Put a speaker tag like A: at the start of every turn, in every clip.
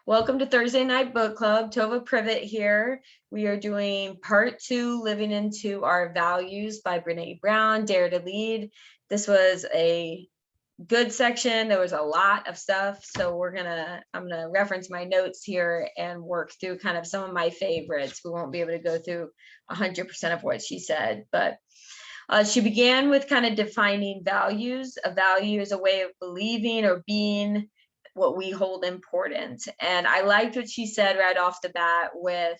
A: Welcome to Thursday Night Book Club. Tova Privet here. We are doing part 2, Living into Our Values by Brene Brown, Dare to Lead. This was a good section. There was a lot of stuff. So I'm gonna reference my notes here and work through kind of some of my favorites. We won't be able to go through 100% of what she said, but she began with kind of defining values. A value is a way of believing or being what we hold important. And I liked what she said right off the bat with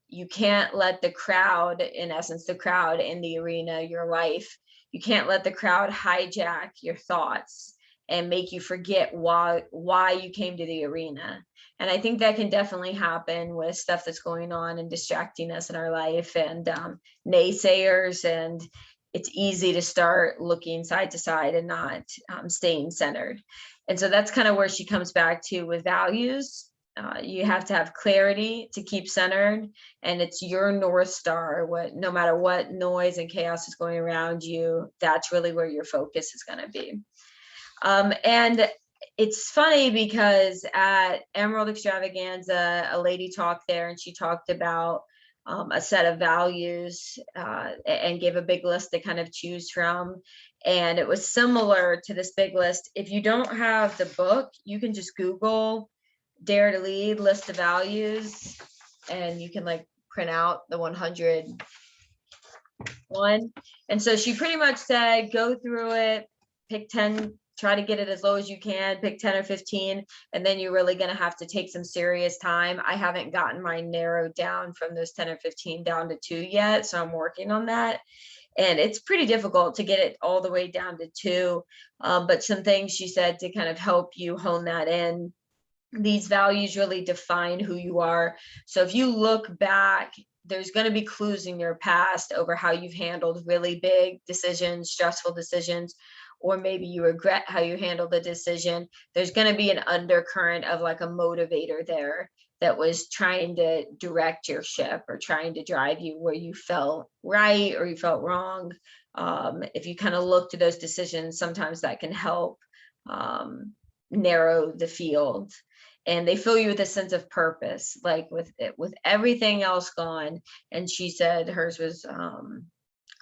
A: you can't let the crowd, in essence, the crowd in the arena, your life, you can't let the crowd hijack your thoughts and make you forget why you came to the arena. And I think that can definitely happen with stuff that's going on and distracting us in our life and naysayers. And it's easy to start looking side to side and not staying centered. And so that's kind of where she comes back to with values. You have to have clarity to keep centered, and it's your North Star. No matter what noise and chaos is going around you, that's really where your focus is going to be. And it's funny because at Emerald Extravaganza, a lady talked there and she talked about a set of values and gave a big list to kind of choose from. And it was similar to this big list. If you don't have the book, you can just Google Dare to Lead list of values, and you can like print out the 100 one. And so she pretty much said, go through it, pick 10, try to get it as low as you can, pick 10 or 15, and then you're really going to have to take some serious time. I haven't gotten mine narrowed down from those 10 or 15 down to 2 yet, so I'm working on that. And it's pretty difficult to get it all the way down to 2. But some things she said to kind of help you hone that in. These values really define who you are. So if you look back, there's going to be clues in your past over how you've handled really big decisions, stressful decisions, or maybe you regret how you handled the decision. There's going to be an undercurrent of like a motivator there that was trying to direct your ship or trying to drive you where you felt right or you felt wrong. If you kind of look to those decisions, sometimes that can help narrow the field. And they fill you with a sense of purpose, like with everything else gone. And she said hers was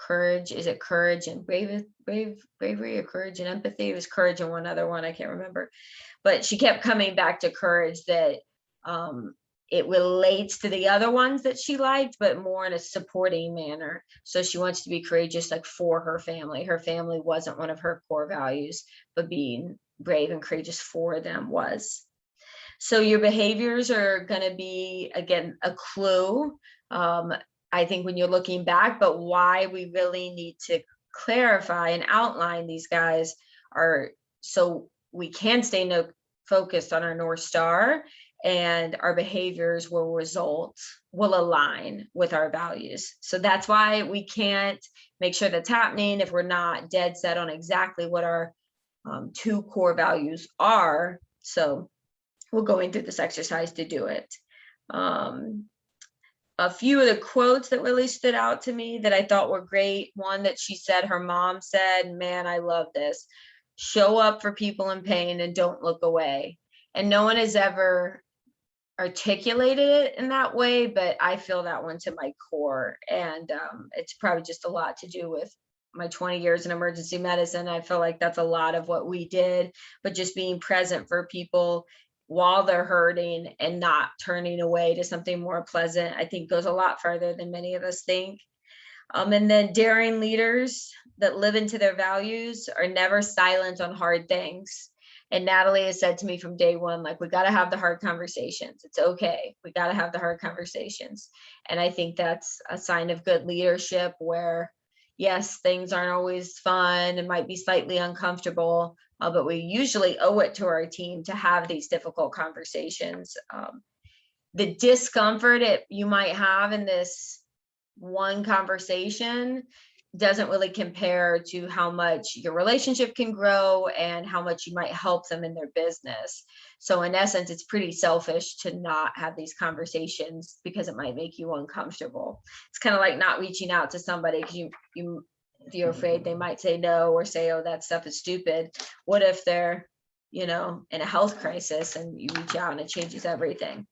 A: courage. Is it courage and bravery, or courage and empathy? It was courage and one other one, I can't remember. But she kept coming back to courage, that it relates to the other ones that she liked, but more in a supporting manner. So she wants to be courageous, like for her family. Her family wasn't one of her core values, but being brave and courageous for them was. So your behaviors are going to be, again, a clue, I think, when you're looking back, but why we really need to clarify and outline these guys are so we can stay focused on our North Star, and our behaviors will align with our values. So that's why we can't make sure that's happening if we're not dead set on exactly what our 2 core values are. So we're going through this exercise to do it. A few of the quotes that really stood out to me that I thought were great. One that she said, her mom said, man, I love this. Show up for people in pain and don't look away. And no one has ever articulated it in that way, but I feel that one to my core. And it's probably just a lot to do with my 20 years in emergency medicine. I feel like that's a lot of what we did, but just being present for people while they're hurting and not turning away to something more pleasant, I think goes a lot further than many of us think. And then daring leaders that live into their values are never silent on hard things. And Natalie has said to me from day one, like, we got to have the hard conversations. It's okay. We got to have the hard conversations. And I think that's a sign of good leadership where, yes, things aren't always fun and might be slightly uncomfortable, but we usually owe it to our team to have these difficult conversations. The discomfort you might have in this one conversation doesn't really compare to how much your relationship can grow and how much you might help them in their business. So in essence, it's pretty selfish to not have these conversations because it might make you uncomfortable. It's kind of like not reaching out to somebody because you're afraid they might say no or say, oh, that stuff is stupid. What if they're in a health crisis, and you reach out and it changes everything.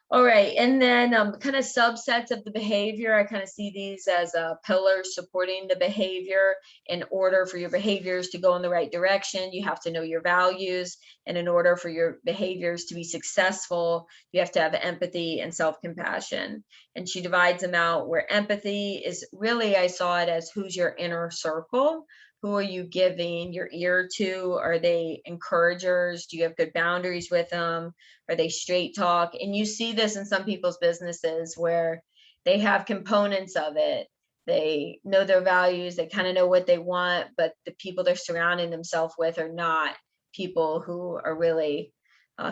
A: All right, and then kind of subsets of the behavior. I kind of see these as pillars supporting the behavior. In order for your behaviors to go in the right direction, you have to know your values. And in order for your behaviors to be successful, you have to have empathy and self-compassion. And she divides them out where empathy is really, I saw it as who's your inner circle. Who are you giving your ear to? Are they encouragers? Do you have good boundaries with them? Are they straight talk? And you see this in some people's businesses where they have components of it. They know their values, they kind of know what they want, but the people they're surrounding themselves with are not people who are really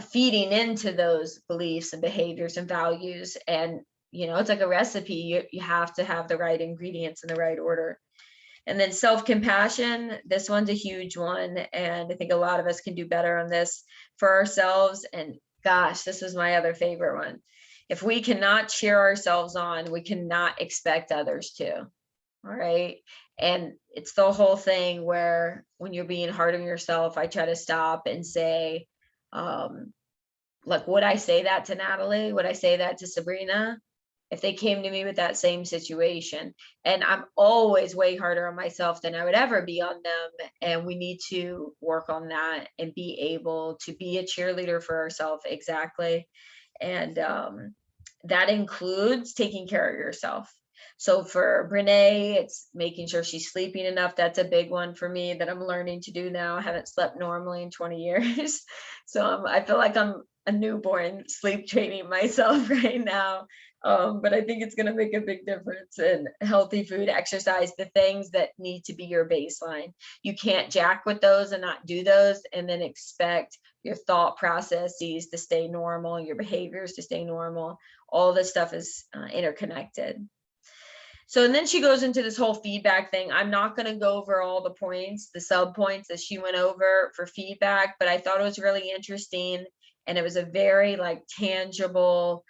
A: feeding into those beliefs and behaviors and values. And, it's like a recipe. You have to have the right ingredients in the right order. And then self-compassion, this one's a huge one. And I think a lot of us can do better on this for ourselves. And gosh, this was my other favorite one. If we cannot cheer ourselves on, we cannot expect others to. All right. And it's the whole thing where when you're being hard on yourself, I try to stop and say, like, would I say that to Natalie? Would I say that to Sabrina? If they came to me with that same situation? And I'm always way harder on myself than I would ever be on them. And we need to work on that and be able to be a cheerleader for ourselves. Exactly. And that includes taking care of yourself. So for Brene, it's making sure she's sleeping enough. That's a big one for me that I'm learning to do now. I haven't slept normally in 20 years. So I feel like I'm a newborn sleep training myself right now. But I think it's going to make a big difference in healthy food, exercise, the things that need to be your baseline. You can't jack with those and not do those and then expect your thought processes to stay normal, your behaviors to stay normal. All this stuff is interconnected. So, and then she goes into this whole feedback thing. I'm not going to go over all the points, the sub points that she went over for feedback, but I thought it was really interesting. And it was a very tangible,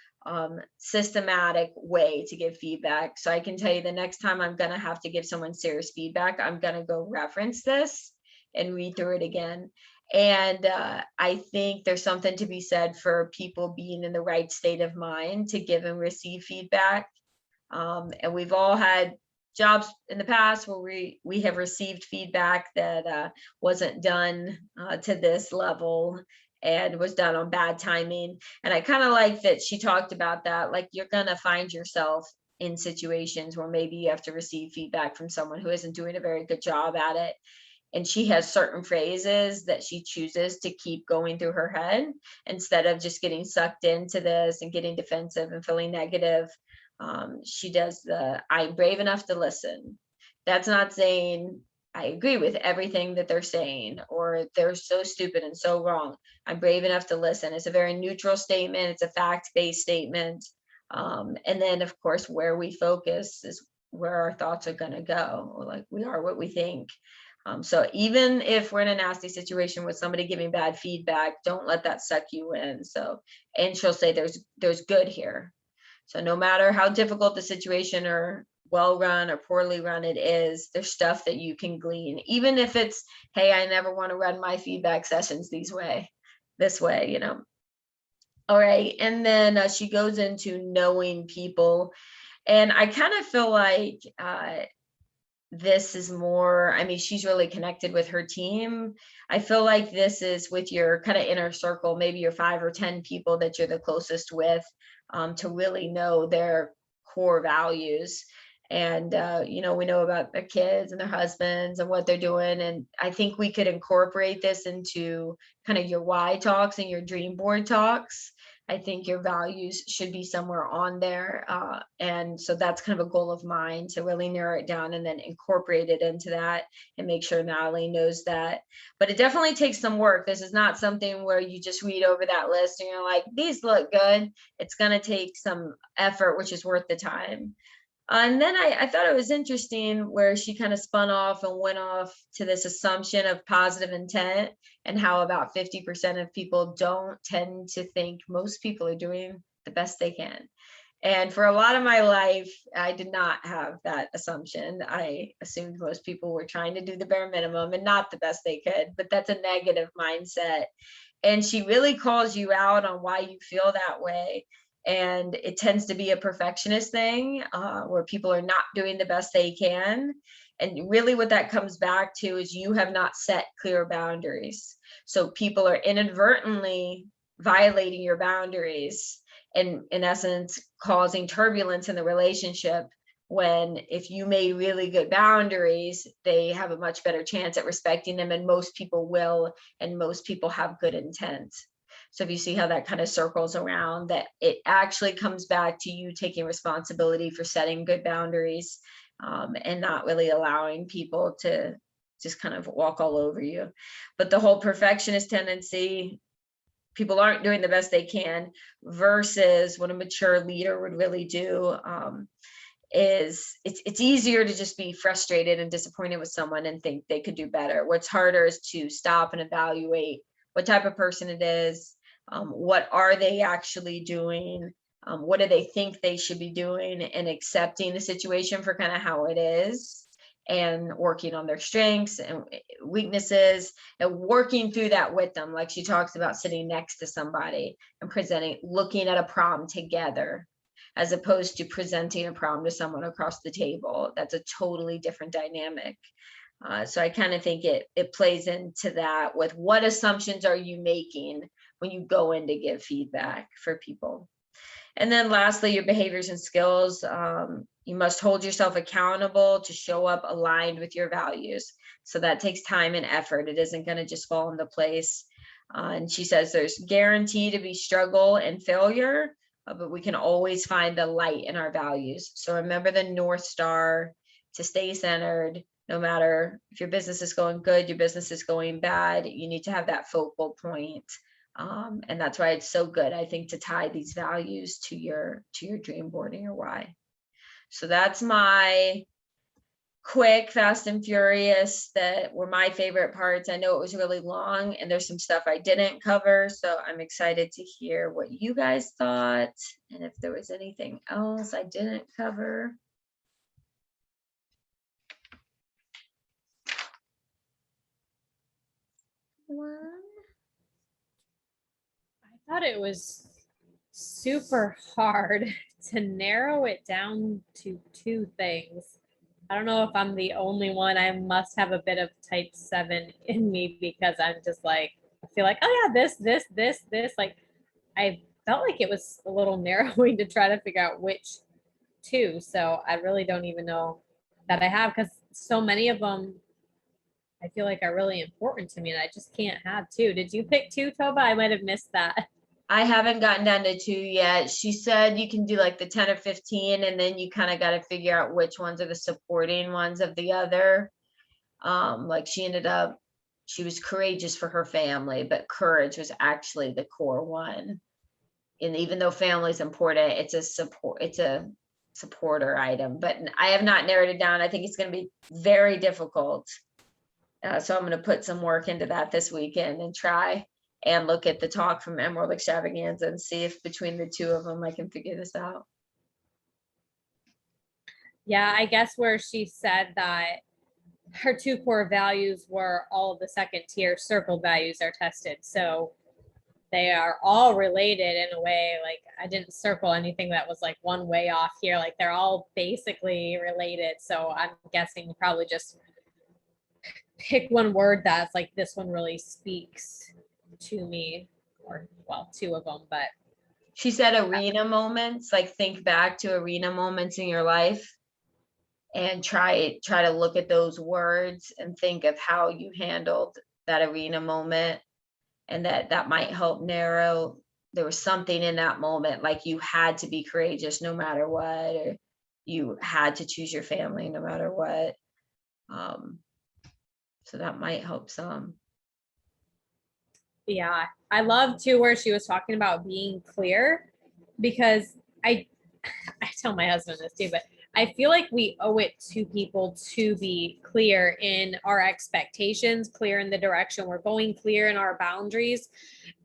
A: systematic way to give feedback. So I can tell you the next time I'm going to have to give someone serious feedback, I'm going to go reference this and read through it again. And I think there's something to be said for people being in the right state of mind to give and receive feedback. And we've all had jobs in the past where we have received feedback that wasn't done to this level and was done on bad timing. And I kind of like that she talked about that. Like, you're going to find yourself in situations where maybe you have to receive feedback from someone who isn't doing a very good job at it. And she has certain phrases that she chooses to keep going through her head instead of just getting sucked into this and getting defensive and feeling negative. She does I'm brave enough to listen. That's not saying I agree with everything that they're saying or they're so stupid and so wrong. I'm brave enough to listen. It's a very neutral statement. It's a fact-based statement. And then, of course, where we focus is where our thoughts are going to go. Like, we are what we think. So even if we're in a nasty situation with somebody giving bad feedback, don't let that suck you in. So, and she'll say there's good here. So no matter how difficult the situation or well run or poorly run it is, there's stuff that you can glean, even if it's, hey, I never want to run my feedback sessions this way. All right. And then she goes into knowing people. And I kind of feel like this is more, I mean, she's really connected with her team. I feel like this is with your kind of inner circle, maybe your 5 or 10 people that you're the closest with, to really know their core values. And, we know about their kids and their husbands and what they're doing. And I think we could incorporate this into kind of your why talks and your dream board talks. I think your values should be somewhere on there. And so that's kind of a goal of mine, to really narrow it down and then incorporate it into that and make sure Natalie knows that. But it definitely takes some work. This is not something where you just read over that list and you're like, these look good. It's going to take some effort, which is worth the time. And then I thought it was interesting where she kind of spun off and went off to this assumption of positive intent and how about 50% of people don't tend to think most people are doing the best they can. And for a lot of my life, I did not have that assumption. I assumed most people were trying to do the bare minimum and not the best they could, but that's a negative mindset. And she really calls you out on why you feel that way. And it tends to be a perfectionist thing, where people are not doing the best they can. And really what that comes back to is you have not set clear boundaries. So people are inadvertently violating your boundaries and in essence causing turbulence in the relationship, when if you made really good boundaries, they have a much better chance at respecting them, and most people will, and most people have good intent. So if you see how that kind of circles around, that it actually comes back to you taking responsibility for setting good boundaries, and not really allowing people to just kind of walk all over you. But the whole perfectionist tendency, people aren't doing the best they can, versus what a mature leader would really do, is it's easier to just be frustrated and disappointed with someone and think they could do better. What's harder is to stop and evaluate what type of person it is, what are they actually doing, what do they think they should be doing, and accepting the situation for kind of how it is, and working on their strengths and weaknesses and working through that with them. Like she talks about sitting next to somebody and presenting, looking at a problem together, as opposed to presenting a problem to someone across the table. That's a totally different dynamic. So I kind of think it plays into that with what assumptions are you making when you go in to give feedback for people. And then lastly, your behaviors and skills. You must hold yourself accountable to show up aligned with your values. So that takes time and effort. It isn't going to just fall into place. And she says there's guaranteed to be struggle and failure, but we can always find the light in our values. So remember the North Star, to stay centered. No matter if your business is going good, your business is going bad, you need to have that focal point. And that's why it's so good, I think, to tie these values to your dream board and your why. So that's my quick, fast and furious that were my favorite parts. I know it was really long and there's some stuff I didn't cover, so I'm excited to hear what you guys thought and if there was anything else I didn't cover.
B: I thought it was super hard to narrow it down to two things. I don't know if I'm the only one. I must have a bit of type 7 in me, because I'm just like, I feel like, oh yeah, this. Like, I felt like it was a little narrowing to try to figure out which two. So I really don't even know that I have, because so many of them I feel like are really important to me, and I just can't have two. Did you pick two, Toba? I might have missed that.
A: I haven't gotten down to 2 yet. She said you can do like the 10 or 15, and then you kind of got to figure out which ones are the supporting ones of the other. Like she was courageous for her family, but courage was actually the core one. And even though family is important, it's a supporter item, but I have not narrowed it down. I think it's going to be very difficult. So I'm going to put some work into that this weekend and try and look at the talk from Emerald Extravaganza and see if between the two of them I can figure this out.
B: Yeah, I guess where she said that her two core values were all of the second tier circle values are tested. So they are all related in a way. Like, I didn't circle anything that was like one way off here. Like, they're all basically related. So I'm guessing probably just pick one word that's like, this one really speaks to me, or well, two of them. But
A: She said arena moments, like think back to arena moments in your life and try to look at those words and think of how you handled that arena moment, and that might help narrow. There was something in that moment, like you had to be courageous no matter what, or you had to choose your family no matter what. So that might help some.
B: yeah, I love too where she was talking about being clear, because I tell my husband this too, but I feel like we owe it to people to be clear in our expectations, clear in the direction we're going, clear in our boundaries.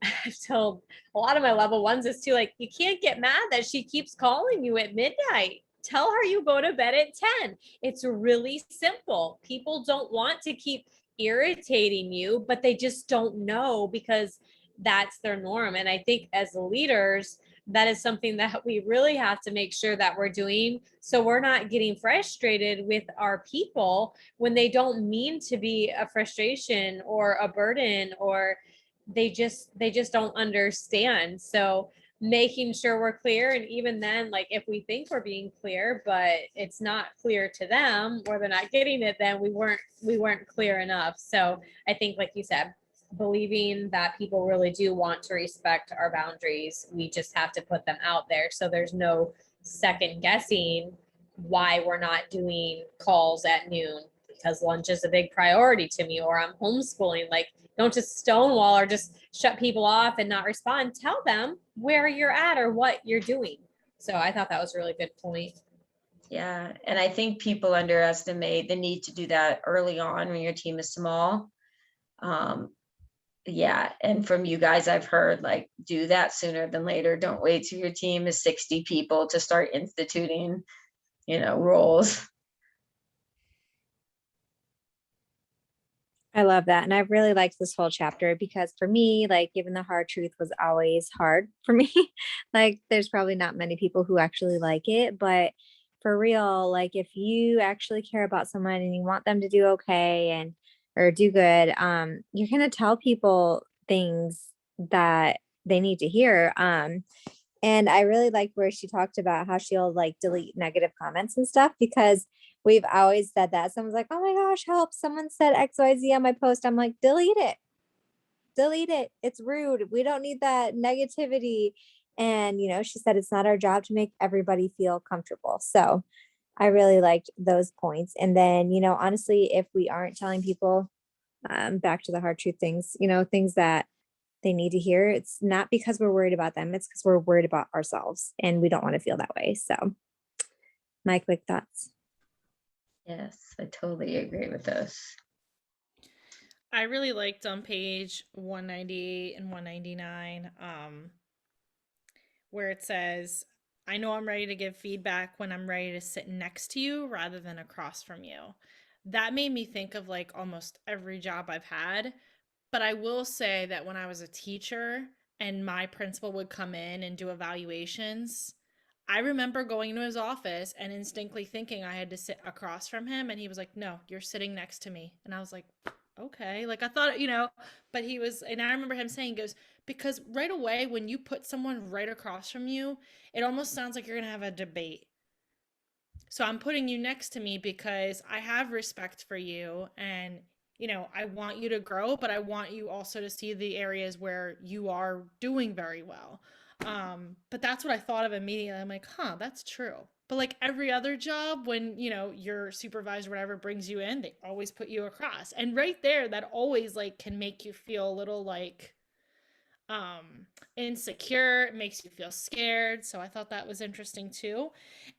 B: I've told a lot of my level ones is too, like, you can't get mad that she keeps calling you at midnight. Tell her you go to bed at 10. It's really simple. People don't want to keep irritating you, but they just don't know because that's their norm. And I think as leaders, that is something that we really have to make sure that we're doing, so we're not getting frustrated with our people when they don't mean to be a frustration or a burden, or they just don't understand. So making sure we're clear, and even then, like, if we think we're being clear but it's not clear to them or they're not getting it, then we weren't clear enough. So I think, like you said, believing that people really do want to respect our boundaries, we just have to put them out there so there's no second guessing why we're not doing calls at noon because lunch is a big priority to me, or I'm homeschooling. Like, don't just stonewall or just shut people off and not respond. Tell them where you're at or what you're doing. So I thought that was a really good point.
A: Yeah, and I think people underestimate the need to do that early on when your team is small. Yeah, and from you guys, I've heard, like, do that sooner than later. Don't wait till your team is 60 people to start instituting, roles.
C: I love that. And I really liked this whole chapter because for me, like, giving the hard truth was always hard for me. Like, there's probably not many people who actually like it, but for real, like, if you actually care about someone and you want them to do okay and or do good, you're gonna tell people things that they need to hear. And I really liked where she talked about how she'll like delete negative comments and stuff because we've always said that. Someone's like, oh my gosh, help. Someone said XYZ on my post. I'm like, delete it. Delete it. It's rude. We don't need that negativity. And, she said it's not our job to make everybody feel comfortable. So I really liked those points. And then, honestly, if we aren't telling people, back to the hard truth things, things that they need to hear, it's not because we're worried about them, it's because we're worried about ourselves and we don't want to feel that way. So my quick thoughts.
A: Yes, I totally agree with those.
D: I really liked on page 198 and 199, where it says, I know I'm ready to give feedback when I'm ready to sit next to you rather than across from you. That made me think of like almost every job I've had. But I will say that when I was a teacher and my principal would come in and do evaluations, I remember going to his office and instinctively thinking I had to sit across from him. And he was like, no, you're sitting next to me. And I was like, okay. Like I thought, but he was, and I remember him saying, goes, because right away, when you put someone right across from you, it almost sounds like you're going to have a debate. So I'm putting you next to me because I have respect for you and I want you to grow, but I want you also to see the areas where you are doing very well. But that's what I thought of immediately. I'm like, huh, that's true. But like every other job, when, your supervisor, whatever, brings you in, they always put you across. And right there, that always like can make you feel a little like, insecure. It makes you feel scared. So I thought that was interesting too.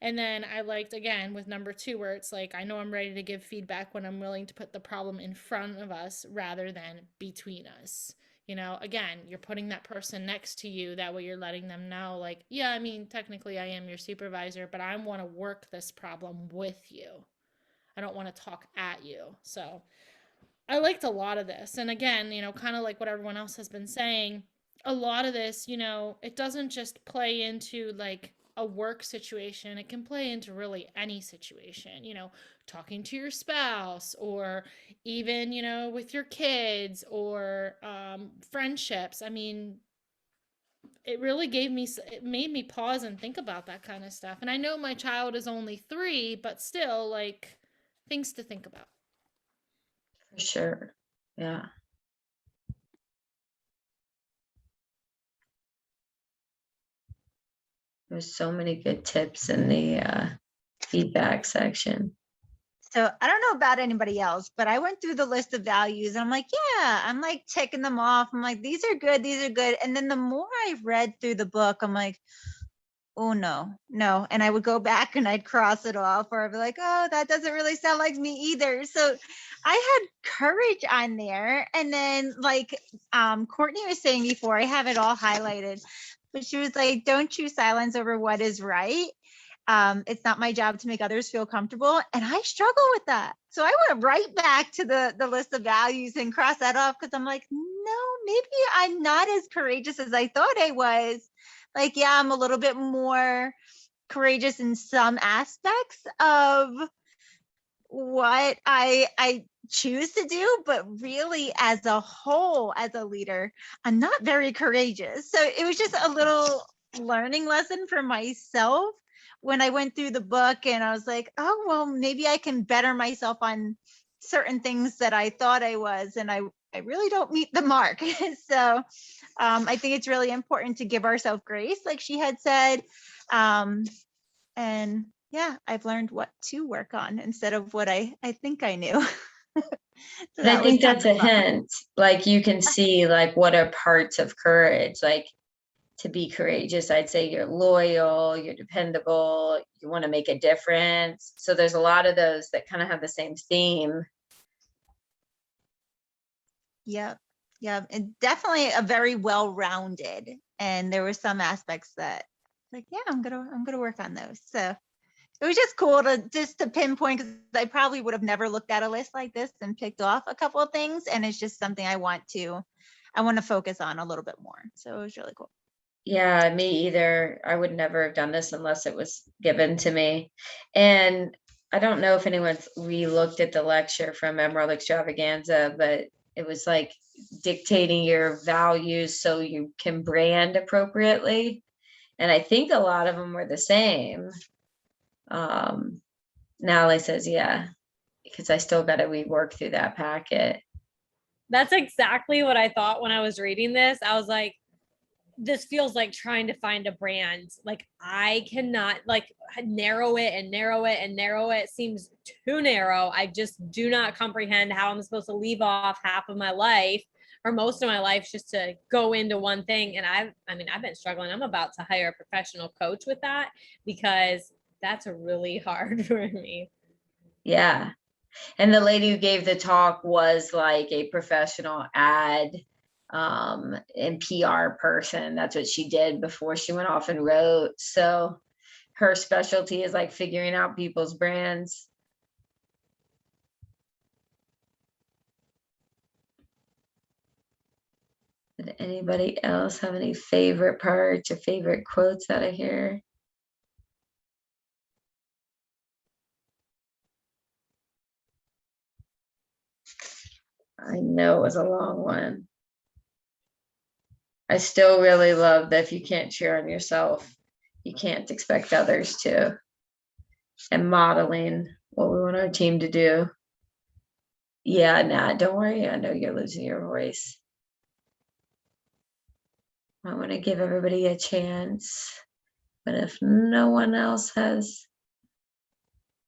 D: And then I liked again with number 2 where it's like, I know I'm ready to give feedback when I'm willing to put the problem in front of us rather than between us. Again, you're putting that person next to you. That way you're letting them know, like, yeah, I mean, technically I am your supervisor, but I want to work this problem with you. I don't want to talk at you. So I liked a lot of this. And again, kind of like what everyone else has been saying, a lot of this, it doesn't just play into like a work situation. It can play into really any situation, talking to your spouse or even, with your kids or friendships. I mean, it made me pause and think about that kind of stuff. And I know my child is only 3, but still like things to think about.
A: For sure. Yeah. There's so many good tips in the feedback section.
E: So I don't know about anybody else, but I went through the list of values and I'm like, yeah, I'm like ticking them off. I'm like, these are good, these are good. And then the more I read through the book, I'm like, oh no. And I would go back and I'd cross it off, or I'd be like, oh, that doesn't really sound like me either. So I had courage on there. And then like Courtney was saying before, I have it all highlighted, but she was like, don't choose silence over what is right. It's not my job to make others feel comfortable. And I struggle with that. So I went right back to the list of values and cross that off, because I'm like, no, maybe I'm not as courageous as I thought I was. Like, yeah, I'm a little bit more courageous in some aspects of what I choose to do, but really as a whole, as a leader, I'm not very courageous. So it was just a little learning lesson for myself when I went through the book, and I was like, oh, well, maybe I can better myself on certain things that I thought I was, and I really don't meet the mark. So I think it's really important to give ourselves grace, like she had said. And yeah, I've learned what to work on instead of what I think I knew. So
A: But I
E: that was
A: think
E: kind
A: that's
E: of
A: a
E: fun.
A: hint. Like you can see like what are parts of courage. Like to be courageous, I'd say you're loyal, you're dependable, you want to make a difference. So there's a lot of those that kind of have the same theme.
E: Yep. Yeah, and definitely a very well-rounded. And there were some aspects that like, yeah, I'm gonna work on those. So it was just cool to pinpoint, because I probably would have never looked at a list like this and picked off a couple of things. And it's just something I want to focus on a little bit more. So it was really cool.
A: Yeah, me either. I would never have done this unless it was given to me. And I don't know if anyone's re-looked at the lecture from Emerald Extravaganza, but it was like dictating your values so you can brand appropriately. And I think a lot of them were the same. Natalie says, yeah, because I still got to rework through that packet.
B: That's exactly what I thought when I was reading this. I was like, this feels like trying to find a brand. Like I cannot like narrow it and narrow it and narrow it. It seems too narrow. I just do not comprehend how I'm supposed to leave off half of my life or most of my life just to go into one thing. And I've been struggling. I'm about to hire a professional coach with that, because that's really hard for me.
A: Yeah. And the lady who gave the talk was like a professional ad and PR person. That's what she did before she went off and wrote. So her specialty is like figuring out people's brands. Did anybody else have any favorite parts or favorite quotes out of here? I know it was a long one. I still really love that if you can't cheer on yourself, you can't expect others to. And modeling what we want our team to do. Yeah, nah, don't worry. I know you're losing your voice. I want to give everybody a chance. But if no one else has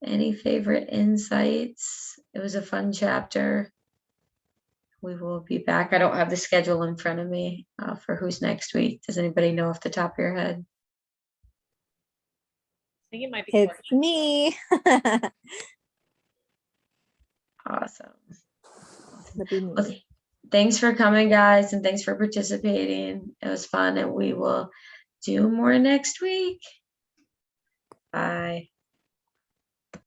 A: any favorite insights, it was a fun chapter. We will be back. I don't have the schedule in front of me for who's next week. Does anybody know off the top of your head?
B: I think it might be
C: It's
B: Courtney.
C: me.
A: Awesome.
C: It'll be me.
A: Well, thanks for coming, guys, and thanks for participating. It was fun, and we will do more next week. Bye.